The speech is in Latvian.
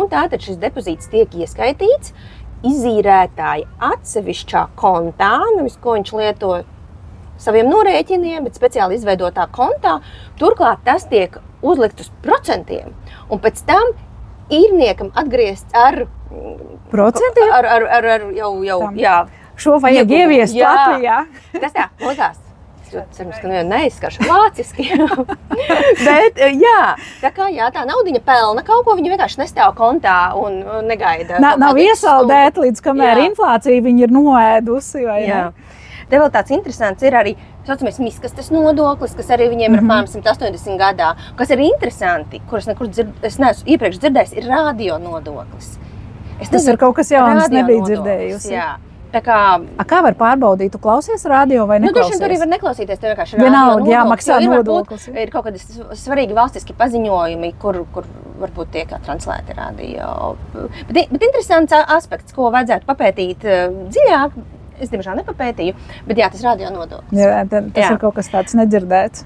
un tātad šis depozīts tiek ieskaitīts izīrētāja atsevišķā kontā, nevis ko viņš lieto saviem norēķiniem, bet speciāli izveidotā kontā. Turklāt tas tiek uzlikt uz procentiem, un pēc tam īrniekam atgriezts ar procentiem? Ar jau, jā. Šo vajag ieviest Latvijā. Tas tā, likās. Cerams, ka neizskaršu vāciski. Bet, jā, tā kā tā naudiņa pelna kaut ko, viņa vienkārši nestāv kontā un negaida. Nav iesaldēta līdz kamēr inflācija viņa ir noēdusi, vai ne? Te vēl tāds interesants ir arī, saucamies, miskastes nodoklis, kas arī viņiem ir apmēram 180 gadā. Kas ir interesanti, kuras es neesmu iepriekš dzirdējis, ir radio nodoklis. Tas ir kaut kas jauns, nebija dzirdējusi. Jā. Tā kā var pārbaudīt, tu klausies radio vai neklausies? Tur arī var neklausīties, tev vienkārši vienalga, jāmaksā nodoklis. Ir kaut kādi svarīgi valstiski paziņojumi, kur varbūt tiek translēti radio. Bet interesants aspekts, ko vajadzētu papētīt dziļāk, es diemžēl nepapētīju, bet jā, tas radio nodoklis. Jā, tas ir kaut kas tāds nedzirdēts.